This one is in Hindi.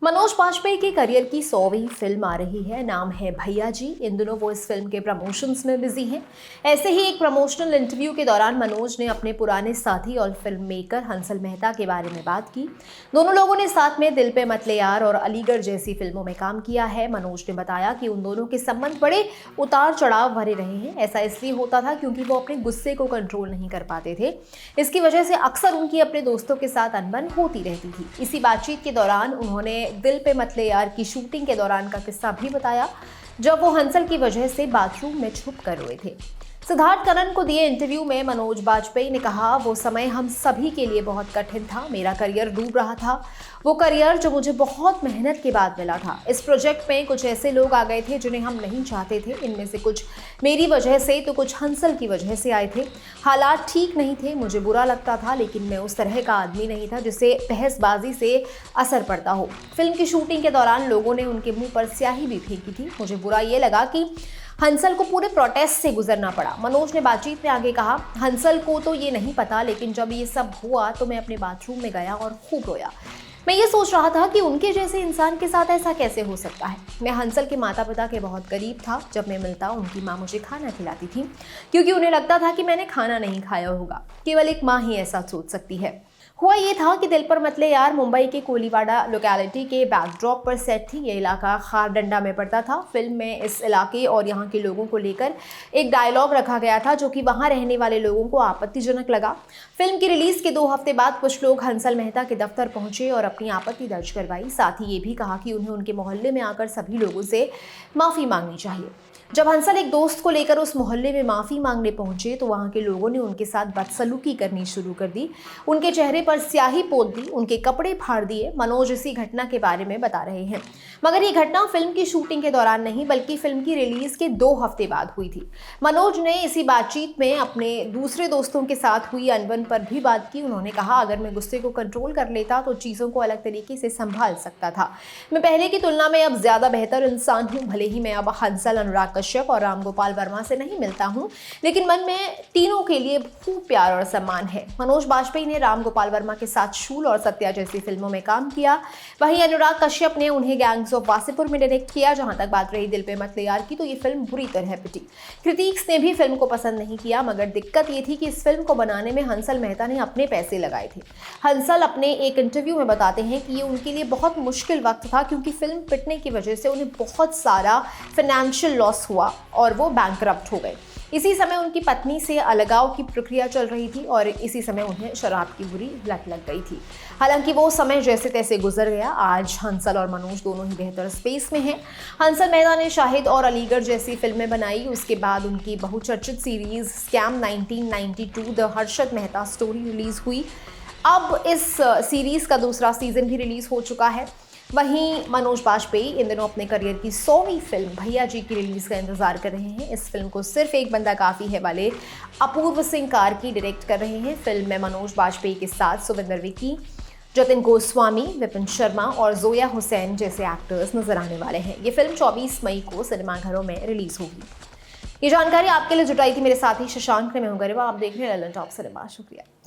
मनोज बाजपेयी के करियर की 100वीं फिल्म आ रही है। नाम है भैया जी। इन दिनों वो इस फिल्म के प्रमोशंस में बिजी हैं। ऐसे ही एक प्रमोशनल इंटरव्यू के दौरान मनोज ने अपने पुराने साथी और फिल्म मेकर हंसल मेहता के बारे में बात की। दोनों लोगों ने साथ में दिल पे मत ले यार और अलीगढ़ जैसी फिल्मों में काम किया है। मनोज ने बताया कि उन दोनों के संबंध बड़े उतार चढ़ाव भरे रहे हैं। ऐसा इसलिए होता था क्योंकि वो अपने गुस्से को कंट्रोल नहीं कर पाते थे। इसकी वजह से अक्सर उनकी अपने दोस्तों के साथ अनबन होती रहती थी। इसी बातचीत के दौरान उन्होंने दिल पे मत ले यार की शूटिंग के दौरान का किस्सा भी बताया, जब वो हंसल की वजह से बाथरूम में छुप कर रोए थे। सिद्धार्थ कनन को दिए इंटरव्यू में मनोज बाजपेयी ने कहा, वो समय हम सभी के लिए बहुत कठिन था। मेरा करियर डूब रहा था, वो करियर जो मुझे बहुत मेहनत के बाद मिला था। इस प्रोजेक्ट में कुछ ऐसे लोग आ गए थे जिन्हें हम नहीं चाहते थे। इनमें से कुछ मेरी वजह से तो कुछ हंसल की वजह से आए थे। हालात ठीक नहीं थे, मुझे बुरा लगता था, लेकिन मैं उस तरह का आदमी नहीं था जिसे बहसबाजी से असर पड़ता हो। फिल्म की शूटिंग के दौरान लोगों ने उनके मुंह पर स्याही भी फेंकी थी। मुझे बुरा ये लगा कि हंसल को पूरे प्रोटेस्ट से गुजरना पड़ा। मनोज ने बातचीत में आगे कहा, हंसल को तो ये नहीं पता, लेकिन जब ये सब हुआ तो मैं अपने बाथरूम में गया और खूब रोया। मैं ये सोच रहा था कि उनके जैसे इंसान के साथ ऐसा कैसे हो सकता है। मैं हंसल के माता पिता के बहुत करीब था। जब मैं मिलता उनकी माँ मुझे खाना खिलाती थी, क्योंकि उन्हें लगता था कि मैंने खाना नहीं खाया होगा। केवल एक माँ ही ऐसा सोच सकती है। हुआ ये था कि दिल पर मत ले यार मुंबई के कोलीवाड़ा लोकेलिटी के बैकड्रॉप पर सेट थी। ये इलाका खारडंडा में पड़ता था। फिल्म में इस इलाके और यहाँ के लोगों को लेकर एक डायलॉग रखा गया था जो कि वहाँ रहने वाले लोगों को आपत्तिजनक लगा। फिल्म की रिलीज के 2 हफ्ते बाद कुछ लोग हंसल मेहता के दफ्तर पहुंचे और अपनी आपत्ति दर्ज करवाई। साथ ही ये भी कहा कि उन्हें उनके मोहल्ले में आकर सभी लोगों से माफ़ी मांगनी चाहिए। जब हंसल एक दोस्त को लेकर उस मोहल्ले में माफ़ी मांगने पहुंचे तो वहां के लोगों ने उनके साथ बदसलूकी करनी शुरू कर दी। उनके चेहरे पर स्याही पोत दी, उनके कपड़े फाड़ दिए। मनोज इसी घटना के बारे में बता रहे हैं, मगर ये घटना फिल्म की शूटिंग के दौरान नहीं बल्कि फिल्म की रिलीज के 2 हफ्ते बाद हुई थी। मनोज ने इसी बातचीत में अपने दूसरे दोस्तों के साथ हुई अनबन पर भी बात की। उन्होंने कहा, अगर मैं गुस्से को कंट्रोल कर लेता तो चीज़ों को अलग तरीके से संभाल सकता था। मैं पहले की तुलना में अब ज़्यादा बेहतर इंसान हूँ। भले ही मैं अब हंसल, अनुराग कश्यप और राम गोपाल वर्मा से नहीं मिलता हूं, लेकिन मन में तीनों के लिए खूब प्यार और सम्मान है। मनोज बाजपेयी ने राम गोपाल वर्मा के साथ शूल और सत्या जैसी फिल्मों में काम किया। वहीं अनुराग कश्यप ने उन्हें गैंग्स ऑफ वासेपुर में डायरेक्ट किया। जहां तक बात रही दिल पे मत ले यार की, तो ये फिल्म बुरी तरह पिटी। क्रिटिक्स ने भी फिल्म को पसंद नहीं किया, मगर दिक्कत ये थी कि इस फिल्म को बनाने में हंसल मेहता ने अपने पैसे लगाए थे। हंसल अपने एक इंटरव्यू में बताते हैं कि ये उनके लिए बहुत मुश्किल वक्त था, क्योंकि फिल्म पिटने की वजह से उन्हें बहुत सारा फाइनेंशियल लॉस हुआ और वो बैंकरप्ट हो गए। इसी समय उनकी पत्नी से अलगाव की प्रक्रिया चल रही थी और इसी समय उन्हें शराब की बुरी लत लग गई थी। हालांकि वो समय जैसे तैसे गुजर गया। आज हंसल और मनोज दोनों ही बेहतर स्पेस में हैं। हंसल मेहता ने शाहिद और अलीगढ़ जैसी फिल्में बनाई। उसके बाद उनकी बहुचर्चित series scam 1992 the Harshad Mehta story release हुई। अब इस सीरीज का दूसरा सीजन भी रिलीज हो चुका है। वहीं मनोज बाजपेयी इन दिनों अपने करियर की 100वीं फिल्म भैया जी की रिलीज का इंतजार कर रहे हैं। इस फिल्म को सिर्फ एक बंदा काफी है वाले अपूर्व सिंह कार्की डायरेक्ट कर रहे हैं। फिल्म में मनोज बाजपेयी के साथ सुविंदर विकी, जतिन गोस्वामी, विपिन शर्मा और जोया हुसैन जैसे एक्टर्स नजर आने वाले हैं। ये फिल्म 24 मई को सिनेमाघरों में रिलीज होगी। ये जानकारी आपके लिए जुटाई थी मेरे साथी शशांक ने। मैं हूं गरिमा, आप देख रहे हैं ललन टॉप सिनेमा। शुक्रिया।